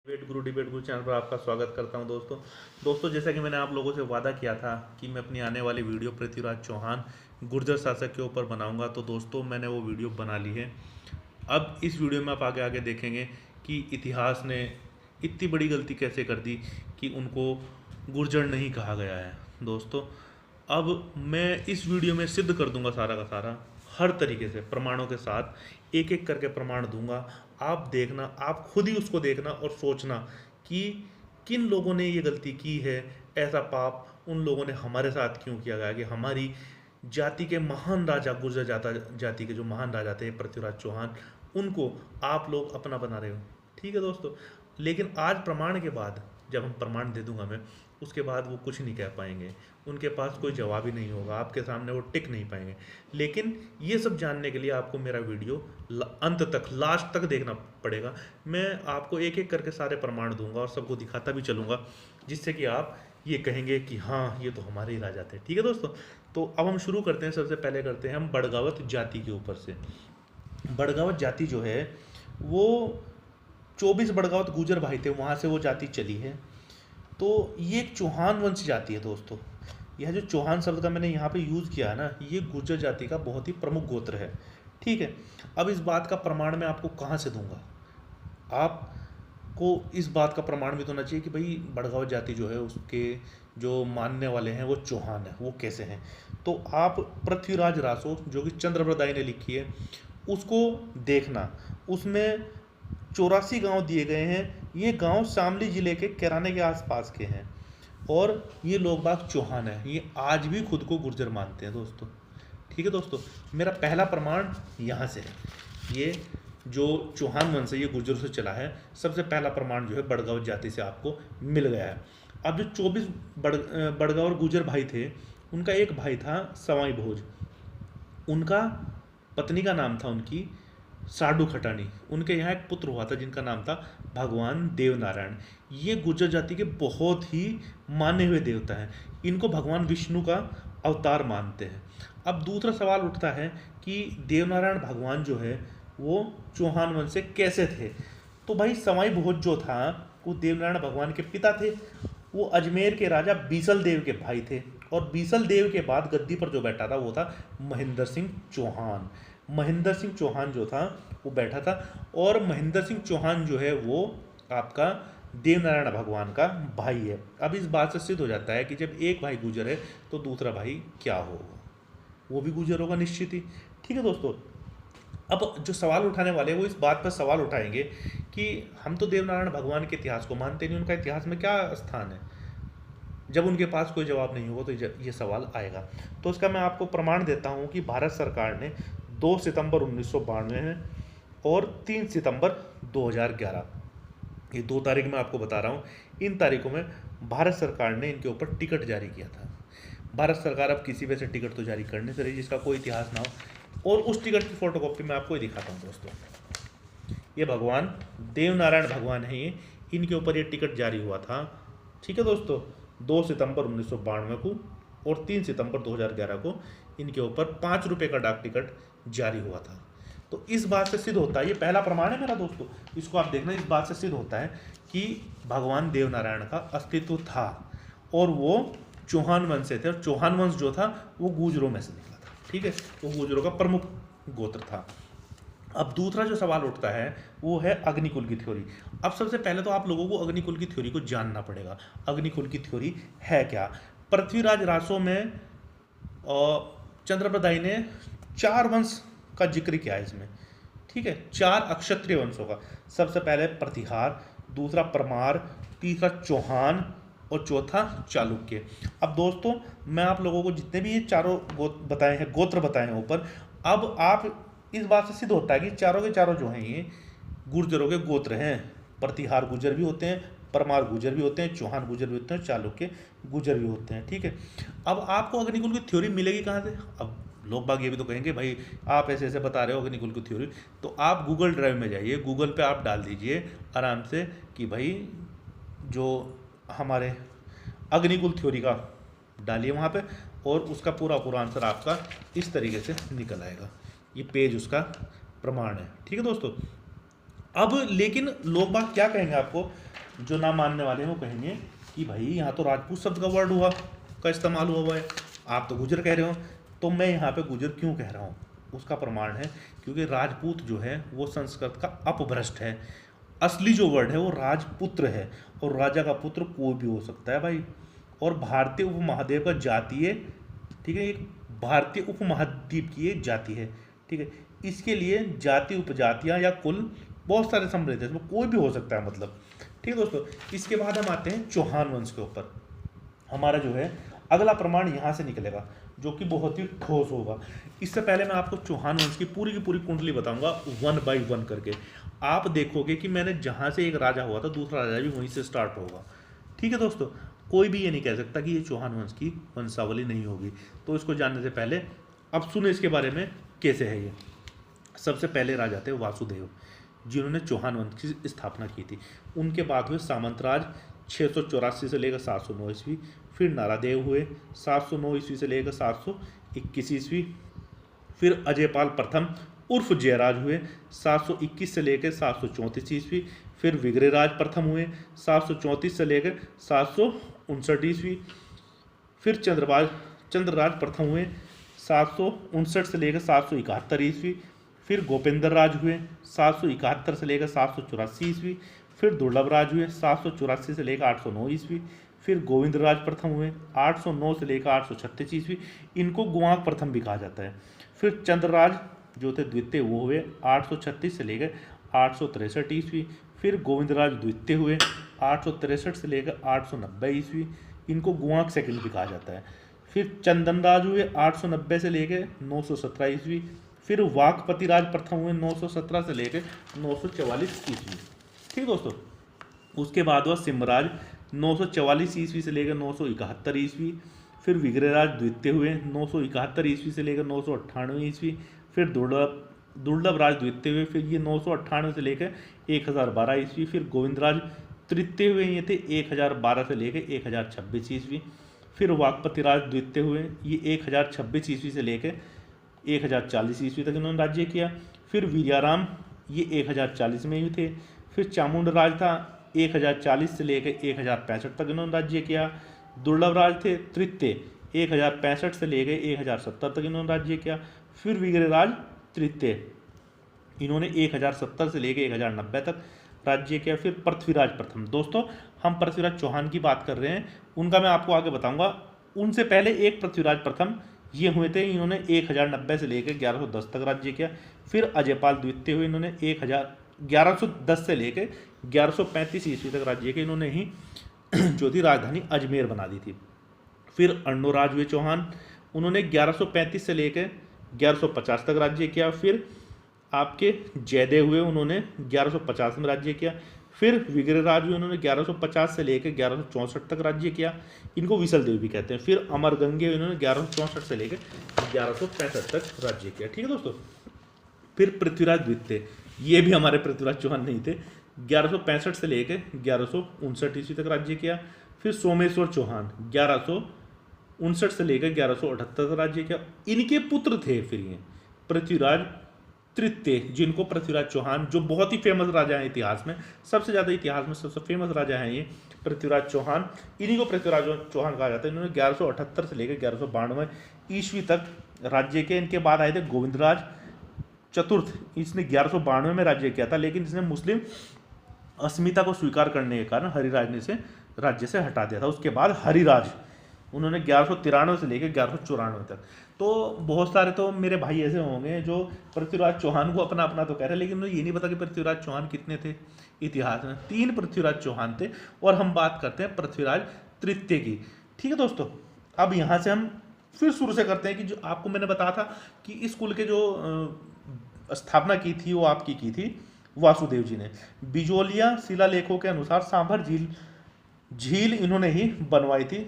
Debate गुरु channel पर आपका स्वागत करता हूं दोस्तों जैसा कि मैंने आप लोगों से वादा किया था कि मैं अपनी आने वाली वीडियो पृथ्वीराज चौहान गुर्जर शासक के ऊपर बनाऊंगा, तो दोस्तों मैंने वो वीडियो बना ली है। अब इस वीडियो में आप आगे आगे देखेंगे कि इतिहास ने इतनी बड़ी गलती कैसे कर दी कि उनको गुर्जर नहीं कहा गया है। दोस्तों अब मैं इस वीडियो में सिद्ध कर दूंगा सारा का सारा, हर तरीके से प्रमाणों के साथ एक एक करके प्रमाण दूंगा। आप देखना, आप खुद ही उसको देखना और सोचना कि किन लोगों ने ये गलती की है, ऐसा पाप उन लोगों ने हमारे साथ क्यों किया गया कि हमारी जाति के महान राजा गुर्जर जाति के जो महान राजा थे पृथ्वीराज चौहान, उनको आप लोग अपना बना रहे हो। ठीक है दोस्तों, लेकिन आज प्रमाण के बाद जब हम प्रमाण दे दूंगा मैं, उसके बाद वो कुछ नहीं कह पाएंगे, उनके पास कोई जवाब ही नहीं होगा, आपके सामने वो टिक नहीं पाएंगे। लेकिन ये सब जानने के लिए आपको मेरा वीडियो अंत तक, लास्ट तक देखना पड़ेगा। मैं आपको एक एक करके सारे प्रमाण दूंगा और सबको दिखाता भी चलूँगा, जिससे कि आप ये कहेंगे कि हाँ ये तो हमारे ही राजा थे। ठीक है दोस्तों, तो अब हम शुरू करते हैं। सबसे पहले करते हैं हम बड़गावत जाति के ऊपर से। बड़गावत जाति जो है वो 24 बड़गावत गुजर भाई थे, वहाँ से वो जाति चली है। तो ये एक चौहान वंश जाति है दोस्तों। यह जो चौहान शब्द का मैंने यहाँ पे यूज़ किया है ना, ये गुर्जर जाति का बहुत ही प्रमुख गोत्र है। ठीक है, अब इस बात का प्रमाण मैं आपको कहाँ से दूंगा? आपको इस बात का प्रमाण भी तो होना चाहिए कि भाई बड़गांव जाति जो है उसके जो मानने वाले हैं वो चौहान है, वो कैसे हैं। तो आप पृथ्वीराज रासो जो कि चंद्रप्रदाय ने लिखी है उसको देखना, उसमें 84 गांव दिए गए हैं। ये गांव शामली जिले के कैराने के आसपास के हैं और ये लोग बाग चौहान है, ये आज भी खुद को गुर्जर मानते हैं दोस्तों। ठीक है दोस्तों, मेरा पहला प्रमाण यहाँ से है। ये जो चौहान वंश है ये गुर्जर से चला है। सबसे पहला प्रमाण जो है बड़गांव जाति से आपको मिल गया है। अब जो 24 बड़गांव और गुर्जर भाई थे, उनका एक भाई था सवाई भोज, उनका पत्नी का नाम था उनकी साडू खटानी। उनके यहाँ एक पुत्र हुआ था जिनका नाम था भगवान देवनारायण। ये गुर्जर जाति के बहुत ही माने हुए देवता हैं, इनको भगवान विष्णु का अवतार मानते हैं। अब दूसरा सवाल उठता है कि देवनारायण भगवान जो है वो चौहान वंश से कैसे थे? तो भाई सवाई भोज जो था वो देवनारायण भगवान के पिता थे। वो अजमेर के राजा बीसल देव के भाई थे और बीसल देव के बाद गद्दी पर जो बैठा था वो था महेंद्र सिंह चौहान। महेंद्र सिंह चौहान जो था वो बैठा था और महेंद्र सिंह चौहान जो है वो आपका देवनारायण भगवान का भाई है। अब इस बात से सिद्ध हो जाता है कि जब एक भाई गुजर है तो दूसरा भाई क्या होगा, वो भी गुजर होगा निश्चित ही। ठीक है दोस्तों, अब जो सवाल उठाने वाले वो इस बात पर सवाल उठाएंगे कि हम तो देवनारायण भगवान के इतिहास को मानते नहीं, उनका इतिहास में क्या स्थान है। जब उनके पास कोई जवाब नहीं होगा तो ये सवाल आएगा। तो इसका मैं आपको प्रमाण देता हूँ कि भारत सरकार ने 2 सितंबर 1992 में और 3 सितंबर 2011, ये 2 तारीख मैं आपको बता रहा हूँ, इन तारीखों में भारत सरकार ने इनके ऊपर टिकट जारी किया था। भारत सरकार अब किसी वजह से टिकट तो जारी करने से रही जिसका कोई इतिहास ना हो, और उस टिकट की फोटोकॉपी मैं आपको दिखाता हूँ दोस्तों। ये भगवान देवनारायण भगवान है, ये इनके ऊपर ये टिकट जारी हुआ था। ठीक है दोस्तों, 2 सितंबर 1992 को और 3 सितंबर 2011 को इनके ऊपर 5 रुपये का डाक टिकट जारी हुआ था। तो इस बात से सिद्ध होता है, ये पहला प्रमाण है मेरा दोस्तों, इसको आप देखना, इस बात से सिद्ध होता है कि भगवान देवनारायण का अस्तित्व था और वो चौहान वंश से थे और चौहान वंश जो था वो गुर्जरों में से निकला था। ठीक है, वो गुर्जरों का प्रमुख गोत्र था। अब दूसरा जो सवाल उठता है वो है अग्निकुल की थ्योरी। अब सबसे पहले तो आप लोगों को अग्निकुल की थ्योरी को जानना पड़ेगा। अग्निकुल की थ्योरी है क्या? पृथ्वीराज रासो में चंद्रप्रदाय ने 4 वंश का जिक्र किया है इसमें। ठीक है, 4 अक्षत्रिय वंशों का। सबसे पहले प्रतिहार, दूसरा परमार, तीसरा चौहान और चौथा चालुक्य। अब दोस्तों मैं आप लोगों को जितने भी ये चारों बताए हैं, गोत्र बताए हैं ऊपर, अब आप इस बात से सिद्ध होता है कि चारों के चारों जो हैं ये गुर्जरों के गोत्र हैं। प्रतिहार गुर्जर भी होते हैं, परमार गुर्जर भी होते हैं, चौहान गुर्जर भी होते हैं, चालुक्य गुर्जर भी होते हैं। ठीक है, अब आपको अग्निकुल की थ्योरी मिलेगी कहाँ से? अब लोग बाग ये भी तो कहेंगे भाई आप ऐसे ऐसे बता रहे हो अग्निकुल की थ्योरी, तो आप गूगल ड्राइव में जाइए, गूगल पे आप डाल दीजिए आराम से कि भाई जो हमारे अग्निकुल थ्योरी का डालिए वहाँ पे, और उसका पूरा आंसर आपका इस तरीके से निकल आएगा। ये पेज उसका प्रमाण है। ठीक है दोस्तों, अब लेकिन लोग बाग क्या कहेंगे आपको जो ना मानने वाले हैं वो कहेंगे कि भाई यहाँ तो राजपूत शब्द का वर्ड हुआ का इस्तेमाल हुआ है, आप तो गुजर कह रहे हो। तो मैं यहाँ पे गुजर क्यों कह रहा हूँ, उसका प्रमाण है क्योंकि राजपूत जो है वो संस्कृत का अपभ्रष्ट है। असली जो वर्ड है वो राजपुत्र है, और राजा का पुत्र कोई भी हो सकता है भाई। और भारतीय उपमहाद्वीप का जातीय, ठीक है, एक भारतीय उपमहाद्वीप की एक जाति है, ठीक है। इसके लिए जाति, उपजातियां या कुल बहुत सारे सम्मिलित है, इसमें कोई भी हो सकता है मतलब, ठीक है दोस्तों। इसके बाद हम आते हैं चौहान वंश के ऊपर। हमारा जो है अगला प्रमाण यहाँ से निकलेगा जो कि बहुत ही ठोस होगा। इससे पहले मैं आपको चौहान वंश की पूरी कुंडली बताऊंगा 1 बाय 1 करके। आप देखोगे कि मैंने जहाँ से एक राजा हुआ था दूसरा राजा भी वहीं से स्टार्ट होगा, ठीक है दोस्तों। कोई भी ये नहीं कह सकता कि ये चौहान वंश की वंशावली नहीं होगी। तो इसको जानने से पहले अब सुने इसके बारे में कैसे है ये। सबसे पहले राजा थे वासुदेव, जिन्होंने चौहान वंश की स्थापना की थी। उनके बाद हुए सामंतराज 684 से लेकर 709 ईस्वी। फिर नारादेव हुए 709 ईस्वी से लेकर 721 ईस्वी। फिर अजयपाल प्रथम उर्फ जयराज हुए 721 से लेकर 734 ईस्वी। फिर विग्रहराज प्रथम हुए 734 से लेकर 759 ईस्वी। फिर चंद्रराज प्रथम हुए 759 से लेकर 771 ईस्वी। फिर गोपेंद्र राज हुए 771 से लेकर 784 ईस्वी। फिर दुर्लभ राज हुए 784 से लेकर 809 ईस्वी। फिर गोविंद राज प्रथम हुए 809 से लेकर 836 ईस्वी। इनको गुआंक प्रथम भी कहा जाता है। फिर चंद्रराज जो थे द्वितीय वो हुए 836 से लेकर 863 ईस्वी। फिर गोविंद राज द्वितीय हुए 863 से लेकर 890 ईस्वी। इनको गुआंक सेकंड भी कहा जाता है। फिर चंदन राज हुए 890 से लेकर 917 ईस्वी। फिर वाकपति राज प्रथम हुए 917 से लेकर 944 ईस्वी, ठीक दोस्तों। उसके बाद हुआ सिमराज 944 ईस्वी से लेकर 971 ईस्वी। फिर विग्रहराज द्वितीय हुए 971 ईस्वी से लेकर 998 ईस्वी। फिर दुर्लभ राज द्वितीय हुए, फिर ये 998 से लेकर 1012 ईस्वी। फिर गोविंदराज तृतीय हुए, ये थे 1012 से लेकर 1026 ईस्वी। फिर वाकपति राज द्वितीय हुए, ये 1026 ईस्वी से लेकर 1040 ईस्वी तक इन्होंने राज्य किया। फिर वीराराम ये 1040 में ही थे। फिर चामुंड राज था 1040 से लेकर 1065 तक इन्होंने राज्य किया। दुर्लभ राज थे तृतीय 1065 से लेकर 1070 तक इन्होंने राज्य किया। फिर विग्रहराज तृतीय इन्होंने 1070 से लेकर 1090 तक राज्य किया। फिर पृथ्वीराज प्रथम, दोस्तों हम पृथ्वीराज चौहान की बात कर रहे हैं, उनका मैं आपको आगे बताऊंगा। उनसे पहले एक पृथ्वीराज प्रथम ये हुए थे, इन्होंने 1090 से लेकर 1110 तक राज्य किया। फिर अजयपाल द्वितीय हुए, इन्होंने 1110 से लेकर 1135 ईस्वी तक राज्य किया। इन्होंने ही जो थी राजधानी अजमेर बना दी थी। फिर अर्णोराज हुए चौहान, उन्होंने 1135 से लेकर 1150 तक राज्य किया। फिर आपके जयदेव हुए, उन्होंने 1150 में राज्य किया। फिर विग्रहराज हुए, उन्होंने 1150 से लेकर 1164 तक राज्य किया। इनको विसल देव भी कहते हैं। फिर अमरगंगे हुए, इन्होंने 1164 से लेकर 1165 तक राज्य किया, ठीक है दोस्तों। फिर पृथ्वीराज द्वितीय, ये भी हमारे पृथ्वीराज चौहान नहीं थे, 1165 से लेकर 1159 ईस्वी तक राज्य किया। फिर सोमेश्वर चौहान 1159 से लेकर 1178 तक राज्य किया। इनके पुत्र थे फिर ये पृथ्वीराज तृतीय, जिनको पृथ्वीराज चौहान, जो बहुत ही फेमस राजा हैं इतिहास में, सबसे ज़्यादा इतिहास में सबसे फेमस राजा हैं ये पृथ्वीराज चौहान, इन्हीं को पृथ्वीराज चौहान कहा जाता है। इन्होंने 1178 से लेकर 1192 ईस्वी तक राज्य किया। इनके बाद आए थे गोविंदराज चतुर्थ, इसने 1192 में राज्य किया था, लेकिन इसने मुस्लिम अस्मिता को स्वीकार करने के कारण हरिराज ने इसे राज्य से हटा दिया था। उसके बाद हरिराज, उन्होंने 1193 से लेकर 1194 तक। तो बहुत सारे तो मेरे भाई ऐसे होंगे जो पृथ्वीराज चौहान को अपना अपना तो कह रहे हैं, लेकिन उन्हें ये नहीं पता कि पृथ्वीराज चौहान कितने थे इतिहास में। 3 पृथ्वीराज चौहान थे, और हम बात करते हैं पृथ्वीराज तृतीय की, ठीक है दोस्तों। अब यहाँ से हम फिर शुरू से करते हैं कि जो आपको मैंने बताया था कि इस कुल के जो स्थापना की थी वो आपकी की थी वासुदेव जी ने। बिजोलिया शिलालेखों के अनुसार सांभर झील इन्होंने ही बनवाई थी।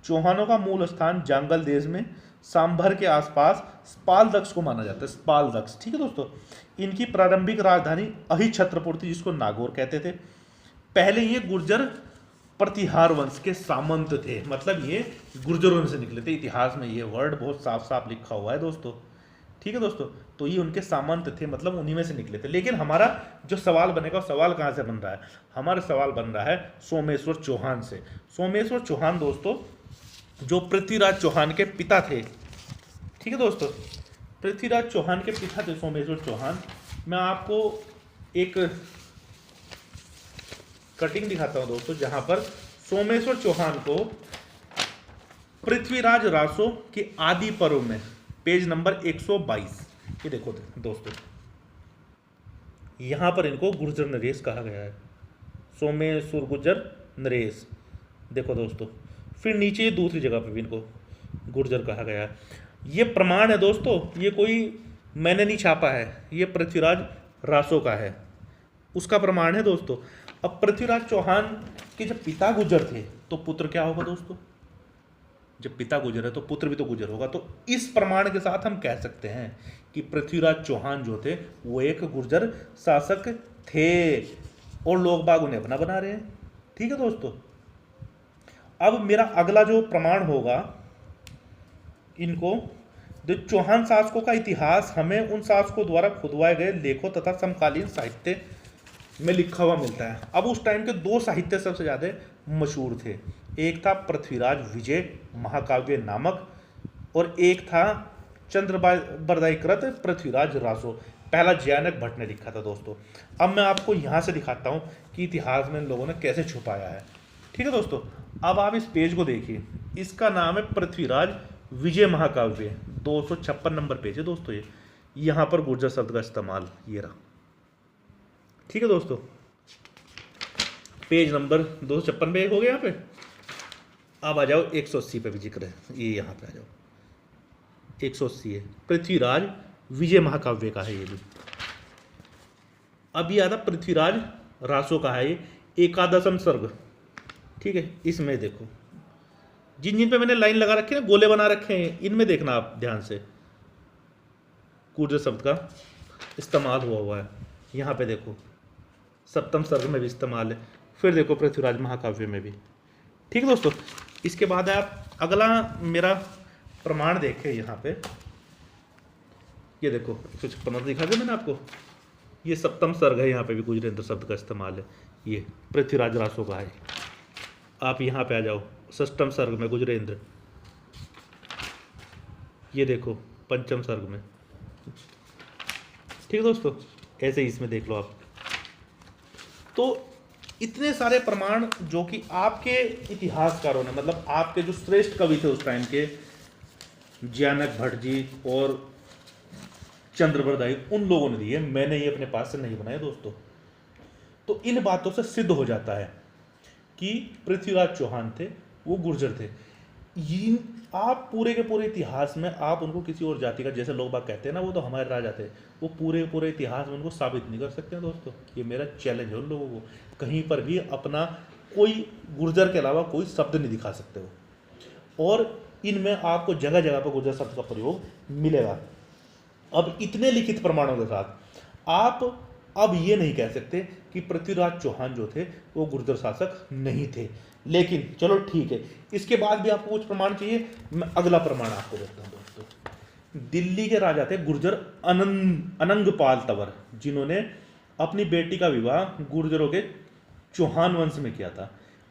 चौहानों का मूल स्थान जांगल देश में सांभर के आसपास स्पालदक्ष को माना जाता है, स्पालदक्ष, ठीक है दोस्तों। इनकी प्रारंभिक राजधानी अहिछत्रपुर थी, जिसको नागौर कहते थे। पहले ये गुर्जर प्रतिहार वंश के सामंत थे, मतलब ये गुर्जरों से निकले थे। इतिहास में ये वर्ड बहुत साफ साफ लिखा हुआ है दोस्तों, ठीक है दोस्तों, तो ये उनके सामंत थे, मतलब उन्हीं में से निकले थे। लेकिन हमारा जो सवाल बनेगा, सवाल कहाँ से बन रहा है? हमारा सवाल बन रहा है सोमेश्वर चौहान से। सोमेश्वर चौहान दोस्तों जो पृथ्वीराज चौहान के पिता थे, ठीक है दोस्तों, पृथ्वीराज चौहान के पिता थे सोमेश्वर चौहान। मैं आपको एक कटिंग दिखाता हूं दोस्तों, जहां पर सोमेश्वर चौहान को पृथ्वीराज रासो के आदि पर्व में पेज नंबर 122, ये देखो दोस्तों, यहां पर इनको गुर्जर नरेश कहा गया है, सोमेश्वर गुर्जर नरेश। देखो दोस्तों, फिर नीचे दूसरी जगह पर भी इनको गुर्जर कहा गया है। ये प्रमाण है दोस्तों, ये कोई मैंने नहीं छापा है, ये पृथ्वीराज रासो का है, उसका प्रमाण है दोस्तों। अब पृथ्वीराज चौहान के जब पिता गुजर थे तो पुत्र क्या होगा दोस्तों? जब पिता गुजर है तो पुत्र भी तो गुजर होगा। तो इस प्रमाण के साथ हम कह सकते हैं कि पृथ्वीराज चौहान जो थे वो एक गुर्जर शासक थे, और लोग बाग उन्हें अपना बना रहे हैं। ठीक है दोस्तों, अब मेरा अगला जो प्रमाण होगा, इनको जो चौहान शासकों का इतिहास हमें उन शासकों द्वारा खुदवाए गए लेखों तथा समकालीन साहित्य में लिखा हुआ मिलता है। अब उस टाइम के दो साहित्य सबसे ज़्यादा मशहूर थे, एक था पृथ्वीराज विजय महाकाव्य नामक, और एक था चंद्रबरदाईकृत पृथ्वीराज रासो। पहला जयानक भट्ट ने लिखा था दोस्तों। अब मैं आपको यहाँ से दिखाता हूँ कि इतिहास में इन लोगों ने कैसे छुपाया है। ठीक है दोस्तों, अब आप इस पेज को देखिए, इसका नाम है पृथ्वीराज विजय महाकाव्य, 256 नंबर पेज है दोस्तों। ये यहाँ पर गुर्जर शब्द का इस्तेमाल ये रहा। ठीक है दोस्तों, पेज नंबर 256 पे हो गया यहाँ पे। अब आ जाओ 180 पे भी जिक्र है, ये यहाँ पे आ जाओ 180 है, पृथ्वीराज विजय महाकाव्य का है ये भी। अब ये आता पृथ्वीराज रासो का है, ये एकादशम सर्ग। ठीक है, इसमें देखो जिन जिन पे मैंने लाइन लगा रखी है ना, गोले बना रखे हैं, इनमें देखना आप ध्यान से, गुर्जर शब्द का इस्तेमाल हुआ है। यहाँ पे देखो सप्तम सर्ग में भी इस्तेमाल है, फिर देखो पृथ्वीराज महाकाव्य में भी। ठीक है दोस्तों, इसके बाद आप अगला मेरा प्रमाण देखें यहाँ पे, ये देखो 156 दिखा दिया मैंने आपको, ये सप्तम सर्ग है, यहाँ पे भी गुजरेंद्र शब्द का इस्तेमाल है, ये पृथ्वीराज रासो का है। आप यहाँ पे आ जाओ षष्ठम सर्ग में गुजरेंद्र, ये देखो पंचम सर्ग में। ठीक है दोस्तों, ऐसे ही इसमें देख लो आप। तो इतने सारे प्रमाण जो कि आपके इतिहासकारों ने, मतलब आपके जो श्रेष्ठ कवि थे उस टाइम के, जयानक भट्ट जी और चंद्रबरदाई, उन लोगों ने दिए, मैंने ये अपने पास से नहीं बनाया दोस्तों। तो इन बातों से सिद्ध हो जाता है कि पृथ्वीराज चौहान थे वो गुर्जर थे। आप पूरे के पूरे इतिहास में आप उनको किसी और जाति का, जैसे लोग बाग कहते हैं ना वो तो हमारे राजा थे, वो पूरे पूरे इतिहास में उनको साबित नहीं कर सकते हैं दोस्तों। ये मेरा चैलेंज है उन लोगों को, कहीं पर भी अपना कोई गुर्जर के अलावा कोई शब्द नहीं दिखा सकते हो, और इनमें आपको जगह जगह पर गुर्जर शब्द का प्रयोग मिलेगा। अब इतने लिखित प्रमाणों के साथ आप अब ये नहीं कह सकते कि पृथ्वीराज चौहान जो थे वो गुर्जर शासक नहीं थे। लेकिन चलो ठीक है, इसके बाद भी आपको कुछ प्रमाण चाहिए, मैं अगला प्रमाण आपको देता हूँ दोस्तों। दिल्ली के राजा थे गुर्जर अनंगपाल तंवर, जिन्होंने अपनी बेटी का विवाह गुर्जरों के चौहान वंश में किया था।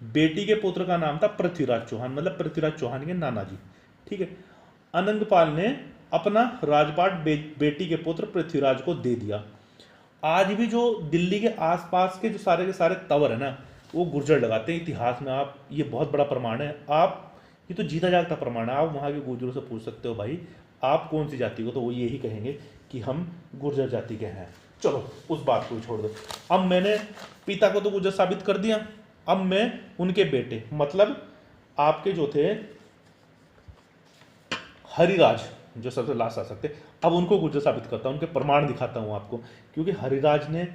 बेटी के पुत्र का नाम था पृथ्वीराज चौहान, मतलब पृथ्वीराज चौहान के नाना जी। ठीक है, अनंगपाल ने अपना राजपाट बेटी के पुत्र पृथ्वीराज को दे दिया। आज भी जो दिल्ली के आसपास के जो सारे तंवर है ना, वो गुर्जर लगाते हैं। इतिहास में आप, ये बहुत बड़ा प्रमाण है, आप ये तो जीता जागता प्रमाण है। आप वहाँ के गुर्जरों से पूछ सकते हो भाई आप कौन सी जाति को, तो वो यही कहेंगे कि हम गुर्जर जाति के हैं। चलो उस बात को छोड़ दो, अब मैंने पिता को तो गुर्जर साबित कर दिया, अब मैं उनके बेटे, मतलब आपके जो थे हरिराज, जो सबसे लास्ट आ सकते, अब उनको गुर्जर साबित करता हूँ, उनके प्रमाण दिखाता हूँ आपको। क्योंकि हरिराज ने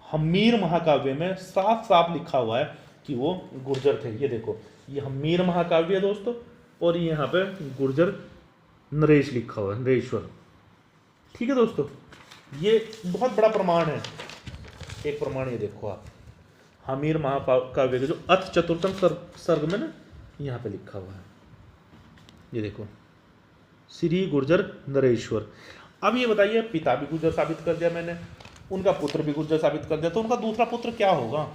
हम्मीर महाकाव्य में साफ साफ लिखा हुआ है कि वो गुर्जर थे। ये देखो, ये हम्मीर महाकाव्य है दोस्तों, और ये यहाँ पे गुर्जर नरेश लिखा हुआ है, नरेश्वर। ठीक है दोस्तों, ये बहुत बड़ा प्रमाण है। एक प्रमाण ये देखो आप, हमीर महाकाव्य के जो अथ चतुर्थम सर्ग में ना, यहाँ पे लिखा हुआ है, ये देखो श्री गुर्जर नरेश्वर। अब ये बताइए, पिता भी गुर्जर साबित कर दिया मैंने, उनका पुत्र भी गुर्जर साबित कर दिया, तो उनका दूसरा पुत्र क्या होगा?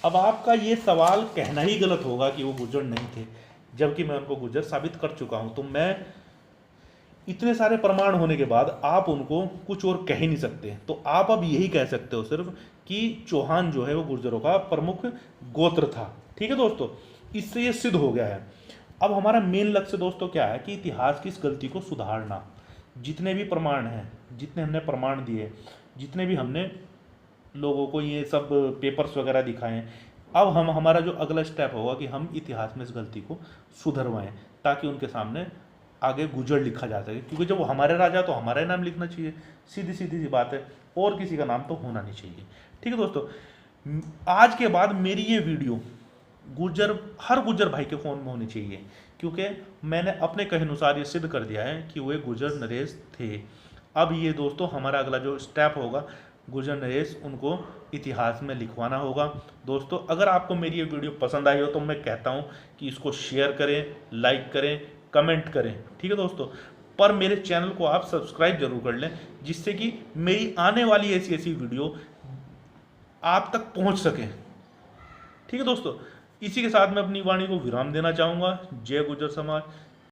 अब आपका ये सवाल कहना ही गलत होगा कि वो गुर्जर नहीं थे, जबकि मैं उनको गुर्जर साबित कर चुका हूं। तो मैं इतने सारे प्रमाण होने के बाद आप उनको कुछ और कह ही नहीं सकते। तो आप अब यही कह सकते हो सिर्फ कि चौहान जो है वो गुर्जरों का प्रमुख गोत्र था। ठीक है दोस्तों, इससे ये सिद्ध हो गया है। अब हमारा मेन लक्ष्य दोस्तों क्या है कि इतिहास की इस गलती को सुधारना। जितने भी प्रमाण हैं, जितने हमने प्रमाण दिए, जितने भी हमने लोगों को ये सब पेपर्स वगैरह दिखाए हैं, अब हमारा जो अगला स्टेप होगा कि हम इतिहास में इस गलती को सुधरवाएं, ताकि उनके सामने आगे गुजर लिखा जा सके। क्योंकि जब वो हमारे राजा तो हमारा ही नाम लिखना चाहिए, सीधी सीधी सी बात है, और किसी का नाम तो होना नहीं चाहिए। ठीक है दोस्तों, आज के बाद मेरी ये वीडियो हर गुर्जर भाई के फ़ोन में होनी चाहिए, क्योंकि मैंने अपने कहे अनुसार ये सिद्ध कर दिया है कि वे गुर्जर नरेश थे। अब ये दोस्तों हमारा अगला जो स्टेप होगा, गुर्जर नरेश उनको इतिहास में लिखवाना होगा। दोस्तों अगर आपको मेरी ये वीडियो पसंद आई हो तो मैं कहता हूँ कि इसको शेयर करें, लाइक करें, कमेंट करें। ठीक है दोस्तों, पर मेरे चैनल को आप सब्सक्राइब जरूर कर लें, जिससे कि मेरी आने वाली ऐसी ऐसी वीडियो आप तक पहुंच सके। ठीक है दोस्तों, इसी के साथ मैं अपनी वाणी को विराम देना चाहूँगा। जय गुर्जर समाज।